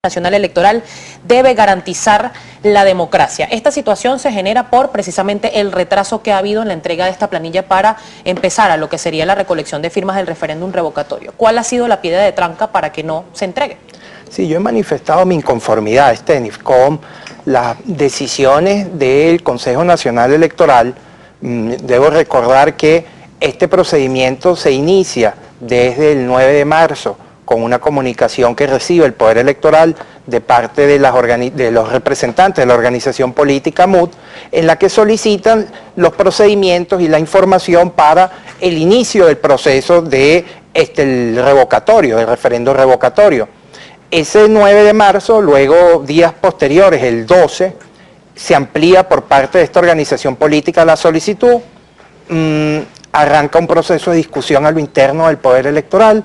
Nacional Electoral debe garantizar la democracia. Esta situación se genera por precisamente el retraso que ha habido en la entrega de esta planilla para empezar a lo que sería la recolección de firmas del referéndum revocatorio. ¿Cuál ha sido la piedra de tranca para que no se entregue? Sí, yo he manifestado mi inconformidad, con las decisiones del Consejo Nacional Electoral. Debo recordar que este procedimiento se inicia desde el 9 de marzo con una comunicación que recibe el Poder Electoral de parte de los representantes de la organización política MUD, en la que solicitan los procedimientos y la información para el inicio del proceso de el revocatorio, el referendo revocatorio. Ese 9 de marzo, luego días posteriores, el 12, se amplía por parte de esta organización política la solicitud, arranca un proceso de discusión a lo interno del Poder Electoral,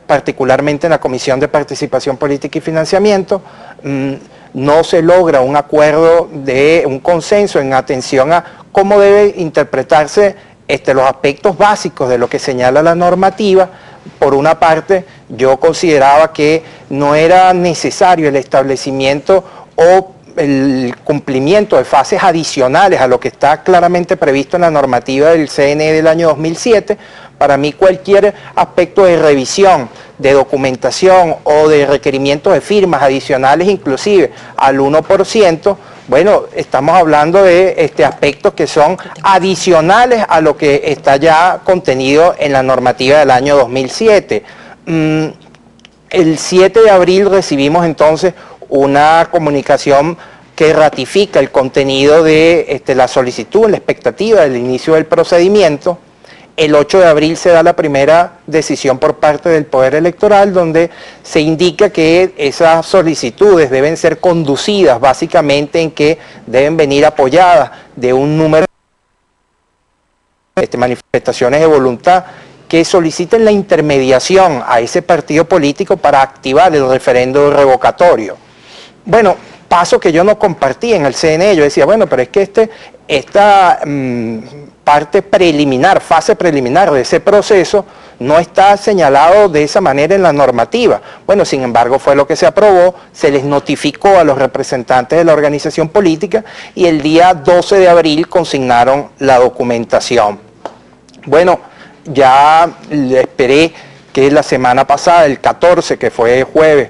particularmente en la Comisión de Participación Política y Financiamiento. No se logra un acuerdo, un consenso en atención a cómo debe interpretarse los aspectos básicos de lo que señala la normativa. Por una parte, yo consideraba que no era necesario el establecimiento o el cumplimiento de fases adicionales a lo que está claramente previsto en la normativa del CNE del año 2007. Para mí cualquier aspecto de revisión, de documentación o de requerimiento de firmas adicionales inclusive al 1%, bueno, estamos hablando de aspectos que son adicionales a lo que está ya contenido en la normativa del año 2007. El 7 de abril recibimos entonces una comunicación que ratifica el contenido de la solicitud, la expectativa del inicio del procedimiento. El 8 de abril se da la primera decisión por parte del Poder Electoral, donde se indica que esas solicitudes deben ser conducidas básicamente en que deben venir apoyadas de un número de manifestaciones de voluntad que soliciten la intermediación a ese partido político para activar el referendo revocatorio. Bueno, paso que yo no compartí en el CNE. Yo decía, bueno, pero es que esta parte preliminar, fase preliminar de ese proceso no está señalado de esa manera en la normativa. Bueno, sin embargo, fue lo que se aprobó, se les notificó a los representantes de la organización política y el día 12 de abril consignaron la documentación. Bueno, ya esperé que la semana pasada, el 14, que fue jueves,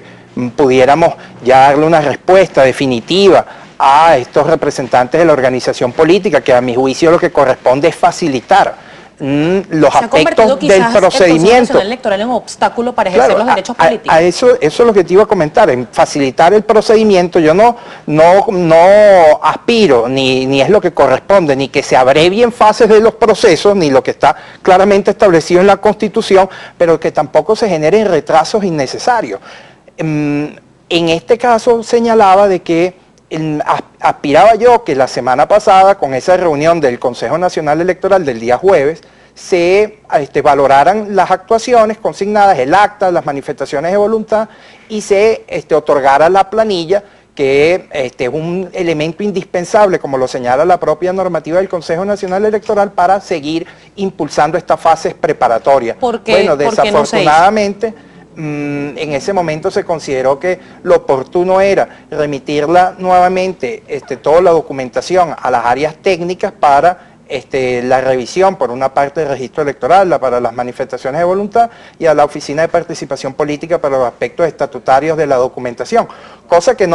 pudiéramos ya darle una respuesta definitiva a estos representantes de la organización política, que a mi juicio lo que corresponde es facilitar los aspectos del procedimiento. ¿El Consejo Nacional Electoral es un obstáculo para ejercer los derechos políticos? Eso es lo que te iba a comentar, en facilitar el procedimiento. Yo no aspiro, ni es lo que corresponde, ni que se abrevien fases de los procesos, ni lo que está claramente establecido en la Constitución, pero que tampoco se generen retrasos innecesarios. En este caso señalaba de que aspiraba yo que la semana pasada, con esa reunión del Consejo Nacional Electoral del día jueves, se valoraran las actuaciones consignadas, el acta, las manifestaciones de voluntad, y se otorgara la planilla, que es un elemento indispensable, como lo señala la propia normativa del Consejo Nacional Electoral, para seguir impulsando estas fases preparatorias. Bueno, desafortunadamente, en ese momento se consideró que lo oportuno era remitirla nuevamente, toda la documentación a las áreas técnicas para la revisión, por una parte del registro electoral, para las manifestaciones de voluntad, y a la Oficina de Participación Política para los aspectos estatutarios de la documentación. Cosa que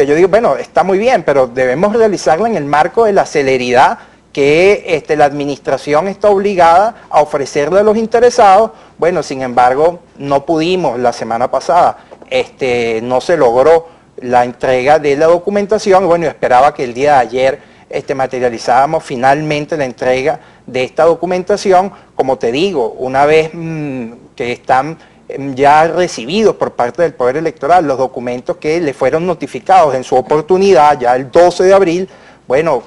yo digo, bueno, está muy bien, pero debemos realizarla en el marco de la celeridad que la administración está obligada a ofrecerle a los interesados. Bueno, sin embargo, no pudimos la semana pasada, no se logró la entrega de la documentación. Bueno, esperaba que el día de ayer materializábamos finalmente la entrega de esta documentación. Como te digo, una vez que están ya recibidos por parte del Poder Electoral los documentos que le fueron notificados en su oportunidad, ya el 12 de abril, bueno,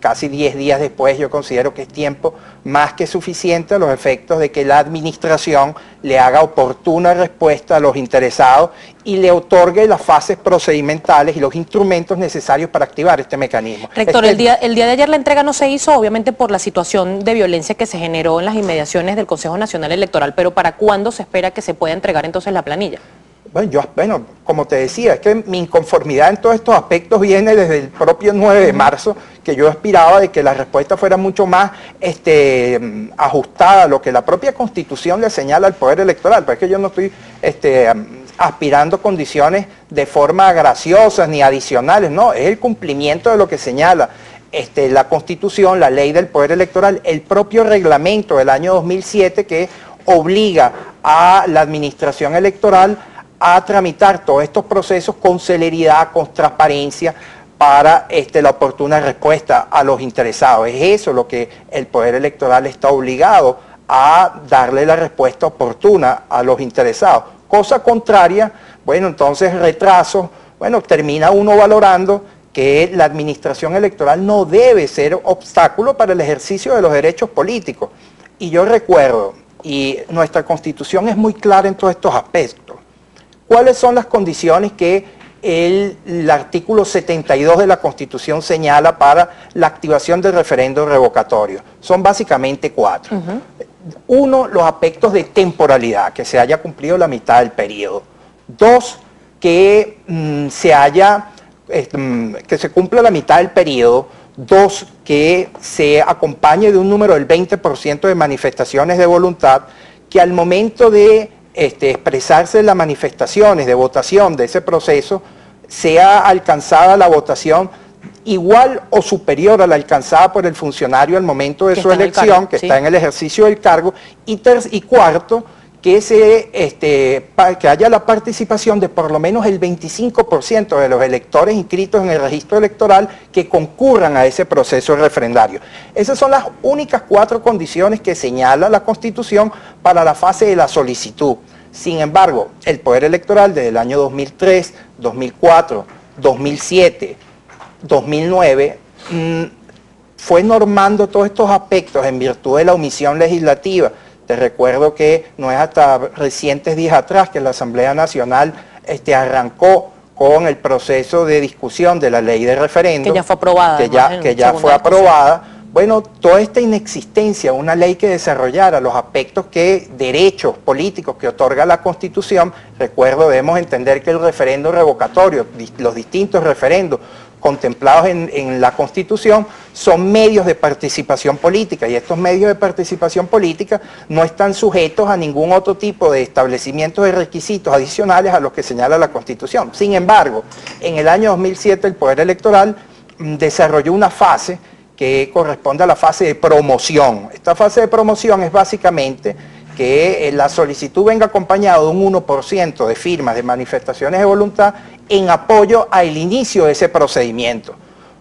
casi 10 días después, yo considero que es tiempo más que suficiente a los efectos de que la administración le haga oportuna respuesta a los interesados y le otorgue las fases procedimentales y los instrumentos necesarios para activar este mecanismo. Rector, el día de ayer la entrega no se hizo, obviamente por la situación de violencia que se generó en las inmediaciones del Consejo Nacional Electoral, pero ¿para cuándo se espera que se pueda entregar entonces la planilla? Bueno, como te decía, es que mi inconformidad en todos estos aspectos viene desde el propio 9 de marzo, que yo aspiraba de que la respuesta fuera mucho más ajustada a lo que la propia Constitución le señala al Poder Electoral, pero es que yo no estoy aspirando condiciones de forma graciosas ni adicionales, no, es el cumplimiento de lo que señala la Constitución, la ley del Poder Electoral, el propio reglamento del año 2007 que obliga a la Administración Electoral a tramitar todos estos procesos con celeridad, con transparencia, para la oportuna respuesta a los interesados. Es eso lo que el Poder Electoral está obligado a darle la respuesta oportuna a los interesados. Cosa contraria, bueno, entonces retraso, bueno, termina uno valorando que la Administración Electoral no debe ser obstáculo para el ejercicio de los derechos políticos. Y yo recuerdo, y nuestra Constitución es muy clara en todos estos aspectos, ¿cuáles son las condiciones que el artículo 72 de la Constitución señala para la activación del referendo revocatorio? Son básicamente 4. Uno, los aspectos de temporalidad, que se haya cumplido la mitad del periodo. 2, que se cumpla la mitad del periodo. 2, que se acompañe de un número del 20% de manifestaciones de voluntad, que al momento de expresarse en las manifestaciones de votación de ese proceso, sea alcanzada la votación igual o superior a la alcanzada por el funcionario al momento de su elección, que está en el ejercicio del cargo, y cuarto, que haya la participación de por lo menos el 25% de los electores inscritos en el registro electoral que concurran a ese proceso referendario. Esas son las únicas 4 condiciones que señala la Constitución para la fase de la solicitud. Sin embargo, el Poder Electoral desde el año 2003, 2004, 2007, 2009, fue normando todos estos aspectos en virtud de la omisión legislativa. Te recuerdo que no es hasta recientes días atrás que la Asamblea Nacional arrancó con el proceso de discusión de la ley de referendo. Que ya fue aprobada. Que ya fue aprobada. Bueno, toda esta inexistencia, una ley que desarrollara los aspectos derechos políticos que otorga la Constitución, recuerdo, debemos entender que el referendo revocatorio, los distintos referendos contemplados en la Constitución, son medios de participación política, y estos medios de participación política no están sujetos a ningún otro tipo de establecimiento de requisitos adicionales a los que señala la Constitución. Sin embargo, en el año 2007 el Poder Electoral desarrolló una fase que corresponde a la fase de promoción. Esta fase de promoción es básicamente que la solicitud venga acompañada de un 1% de firmas de manifestaciones de voluntad en apoyo al inicio de ese procedimiento.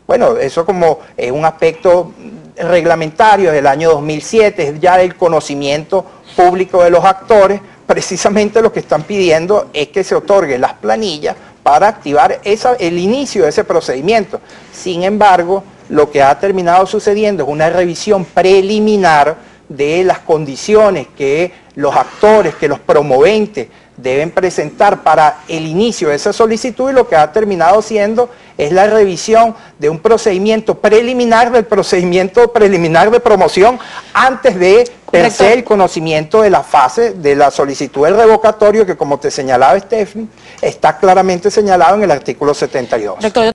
Bueno, eso como es un aspecto reglamentario del año 2007, es ya del conocimiento público de los actores. Precisamente lo que están pidiendo es que se otorguen las planillas para activar el inicio de ese procedimiento. Sin embargo, lo que ha terminado sucediendo es una revisión preliminar de las condiciones que los actores, que los promoventes deben presentar para el inicio de esa solicitud, y lo que ha terminado siendo es la revisión de un procedimiento preliminar del procedimiento preliminar de promoción antes de per se el conocimiento de la fase de la solicitud del revocatorio, que como te señalaba Stephanie, está claramente señalado en el artículo 72. Rector,